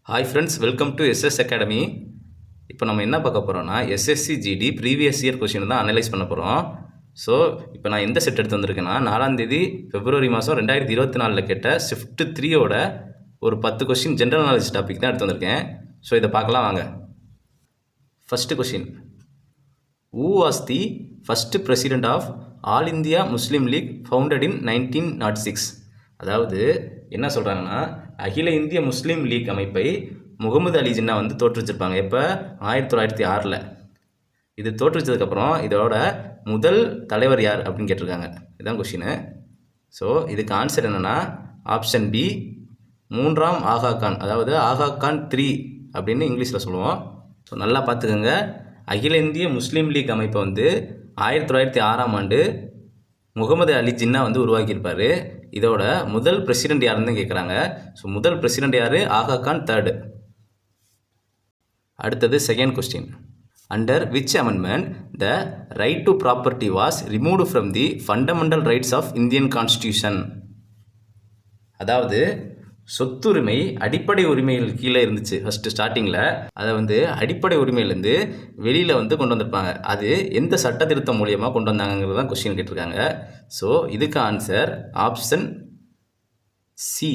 Hi friends, welcome to SS academy. இப்போ நம்ம என்ன பார்க்க போகிறோம்னா SSC GD previous year question தான் அனலைஸ் பண்ண போகிறோம். ஸோ இப்போ நான் எந்த செட் எடுத்து வந்திருக்கேன்னா 4ஆம் தேதி பிப்ரவரி மாதம் 2024 கேட்ட ஷிஃப்ட் 3யோட ஒரு 10 கொஷின் ஜென்ரல் நாலேஜ் டாபிக் தான் எடுத்து வந்திருக்கேன். ஸோ இதை பார்க்கலாம் வாங்க. First question, who was the first president of All India Muslim League founded in 1906? அதாவது என்ன சொல்கிறாங்கன்னா, அகில இந்திய முஸ்லீம் லீக் அமைப்பை முகமது அலி ஜின்னா வந்து தோற்றுவிச்சிருப்பாங்க. எப்போ? 1906. இது தோற்றுவிச்சதுக்கப்புறம் இதோட முதல் தலைவர் யார் அப்படின்னு கேட்டிருக்காங்க. இதுதான் கொஷினு. ஸோ இதுக்கு ஆன்சர் என்னென்னா ஆப்ஷன் பி, 3ஆம் ஆகா கான், அதாவது ஆகா கான் 3 அப்படின்னு இங்கிலீஷில் சொல்லுவோம். ஸோ நல்லா பார்த்துக்கோங்க, அகில இந்திய முஸ்லீம் லீக் அமைப்பை வந்து 1906ஆம் ஆண்டு முகமது அலி ஜின்னா வந்து உருவாக்கியிருப்பார். இதோட முதல் பிரசிடென்ட் யாருன்னு கேட்குறாங்க. ஸோ முதல் பிரசிடென்ட் யார்? ஆகா கான் 3rd. அடுத்தது second question, under which amendment the right to property was removed from the fundamental rights of Indian constitution? அதாவது சொத்துரிமை அடிப்படை உரிமைகள் கீழே இருந்துச்சு ஃபஸ்ட்டு ஸ்டார்டிங்கில். அதை வந்து அடிப்படை உரிமையிலேருந்து வெளியில் வந்து கொண்டு வந்திருப்பாங்க. அது எந்த சட்ட திருத்தம் மூலியமாக கொண்டு வந்தாங்கிறது தான் கொஸ்டின் கேட்டிருக்காங்க. ஸோ இதுக்கு ஆன்சர் ஆப்ஷன் சி,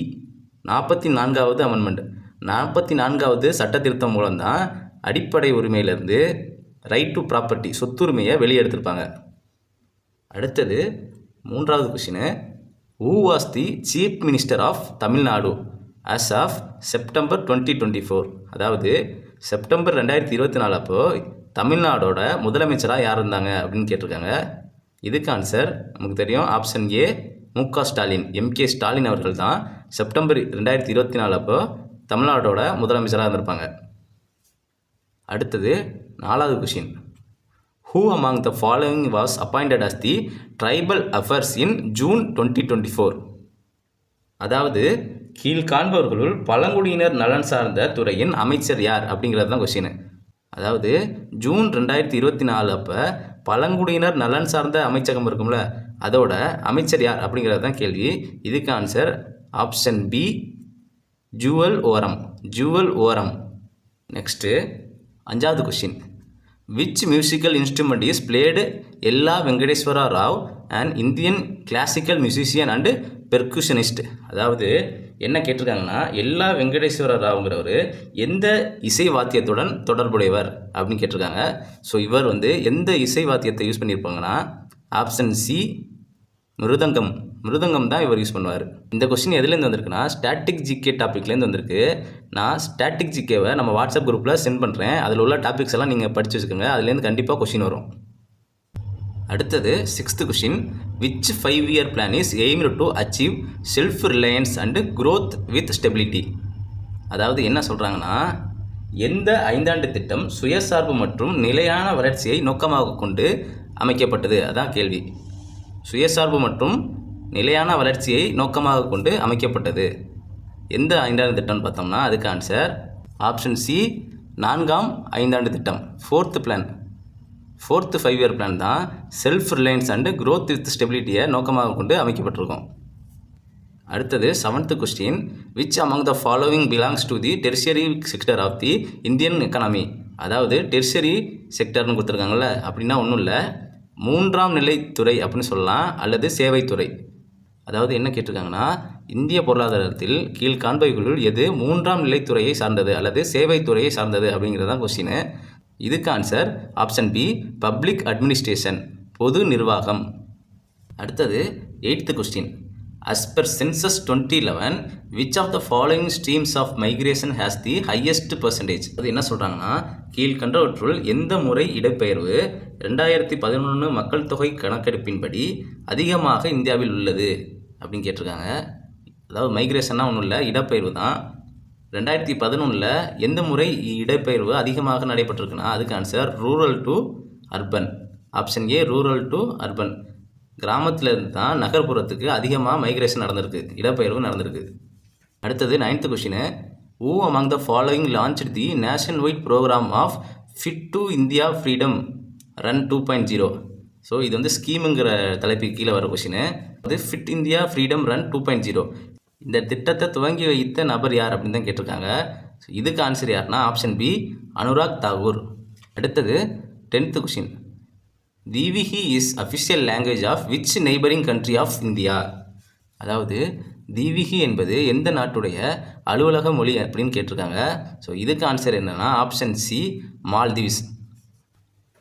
44வது அமெண்ட்மெண்ட். 44வது சட்ட திருத்தம் மூலம்தான் அடிப்படை உரிமையிலேருந்து ரைட் டு ப்ராப்பர்ட்டி சொத்துரிமையை வெளியே எடுத்திருப்பாங்க. அடுத்தது 3வது question, who was the chief minister of Tamil Nadu as of September 2024? அதாவது செப்டம்பர் 2024 அப்போ தமிழ்நாடோட முதலமைச்சராக யார் இருந்தாங்க அப்படின்னு கேட்டிருக்காங்க. இதுக்கு ஆன்சர் நமக்கு தெரியும், option A, MK. Stalin, MK. Stalin அவர்கள் தான் செப்டம்பர் 2024 அப்போ தமிழ்நாடோட முதலமைச்சராக இருந்திருப்பாங்க. அடுத்தது 4வது question, Who among the following was appointed as the Tribal Affairs in June 2024? அதாவது கீழ்காண்பவர்களுள் பழங்குடியினர் நலன் சார்ந்த துறையின் அமைச்சர் யார் அப்படிங்கிறது தான் கொஸ்டின். அதாவது ஜூன் 2024 அப்போ பழங்குடியினர் நலன் சார்ந்த அமைச்சகம் இருக்கும்ல, அதோட அமைச்சர் யார் அப்படிங்கிறது தான் கேள்வி. இதுக்கு ஆன்சர் ஆப்ஷன் பி, ஜுவல் ஓரம், ஜுவல் ஓரம். நெக்ஸ்ட்டு 5வது question, Which musical instrument is played Ella Venkateswara Rao, an Indian classical musician and percussionist? அதாவது என்ன கேட்டிருக்காங்கன்னா, எல்லா வெங்கடேஸ்வர ராவுங்கிறவர் எந்த இசை வாத்தியத்துடன் தொடர்புடையவர் அப்படின்னு கேட்டிருக்காங்க. ஸோ இவர் வந்து எந்த இசை வாத்தியத்தை யூஸ் பண்ணியிருப்பாங்கன்னா ஆப்ஷன் சி, மிருதங்கம். மிருதங்கம் தான் இவர் யூஸ் பண்ணுவார். இந்த கொஸ்டின் எதுலேருந்து வந்திருக்குன்னா ஸ்டாட்டிக் ஜிகே டாப்பிக்லேருந்து வந்திருக்கு. நான் ஸ்டாட்டிக் ஜிகேவை நம்ம வாட்ஸ்அப் குரூப்பில் சென்ட் பண்ணுறேன். அதில் உள்ள டாபிக்ஸ் எல்லாம் நீங்கள் படித்து வச்சுக்கோங்க. அதுலேருந்து கண்டிப்பாக கொஸ்டின் வரும். அடுத்தது 6th question, which 5-year plan is aimed to achieve self Reliance and growth with stability? அதாவது என்ன சொல்கிறாங்கன்னா, எந்த 5ஆண்டு திட்டம் சுயசார்பு மற்றும் நிலையான வளர்ச்சியை நோக்கமாக கொண்டு அமைக்கப்பட்டது? அதான் கேள்வி. சுயசார்பு மற்றும் நிலையான வளர்ச்சியை நோக்கமாக கொண்டு அமைக்கப்பட்டது எந்த 5ஆண்டு திட்டம்னு பார்த்தோம்னா அதுக்கு ஆன்சர் ஆப்ஷன் சி, 4ஆம் 5ஆண்டு திட்டம், 4th plan. 4th 5-year plan தான் self reliance and growth with ஸ்டெபிலிட்டியை நோக்கமாக கொண்டு அமைக்கப்பட்டிருக்கும். அடுத்தது 7th question, which among the following belongs to the tertiary sector of the Indian economy? அதாவது டெர்ஷியரி செக்டர்னு கொடுத்துருக்காங்கல்ல, அப்படின்னா ஒன்றும் இல்லை, 3ஆம் நிலைத்துறை அப்படின்னு சொல்லலாம், அல்லது சேவைத்துறை. அதாவது என்ன கேட்டிருக்காங்கன்னா, இந்திய பொருளாதாரத்தில் கீழ்காண்பவைகளுள் எது 3ஆம் நிலைத்துறையை சார்ந்தது அல்லது சேவைத்துறையை சார்ந்தது அப்படிங்கிறது தான் கொஸ்டின். இதுக்கு answer option B, public administration, பொது நிர்வாகம். அடுத்தது 8th question, as per census 2011 which of the following streams of migration has the highest percentage? அது என்ன சொல்கிறாங்கன்னா, கீழ்கண்டவற்றுள் எந்த முறை இடப்பெயர்வு 2011 மக்கள் தொகை கணக்கெடுப்பின்படி அதிகமாக இந்தியாவில் உள்ளது அப்படின்னு கேட்டிருக்காங்க. அதாவது மைக்ரேஷன்னா ஒன்றும் இல்லை, இடப்பெயர்வு தான். 2011 எந்த முறை இடப்பெயர்வு அதிகமாக நடைபெற்றிருக்குன்னா அதுக்கு answer rural to urban, option A, rural to urban. கிராமத்திலேருந்து தான் நகர்ப்புறத்துக்கு அதிகமாக மைக்ரேஷன் நடந்திருக்கு, இடப்பெயர்வு நடந்திருக்கு. அடுத்தது 9th question, who among the following launched the national wide programme of fit to India freedom run 2.0? So இது வந்து ஸ்கீமுங்கிற தலைப்புக்கு கீழே வர கொஸ்டின். அது ஃபிட் இந்தியா ஃப்ரீடம் ரன் 2.0. இந்த திட்டத்தை துவங்கி வைத்த நபர் யார் அப்படின்னு தான் கேட்டிருக்காங்க. இதுக்கு ஆன்சர் யாருன்னா ஆப்ஷன் பி அனுராக் தாகூர். அடுத்தது 10th question. Dhivehi is official language of which neighbouring country of India? அதாவது திவிஹி என்பது எந்த நாட்டுடைய அலுவலக மொழி அப்படின்னு கேட்டிருக்காங்க. ஸோ இதுக்கு ஆன்சர் என்னென்னா option C Maldives.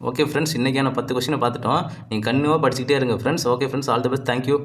Okay friends, இன்றைக்கான 10 கொஷினை பார்த்துட்டோம். நீங்கள் கண்டினியூவாக படிச்சுக்கிட்டே இருங்க friends. Okay friends, all the best. Thank you.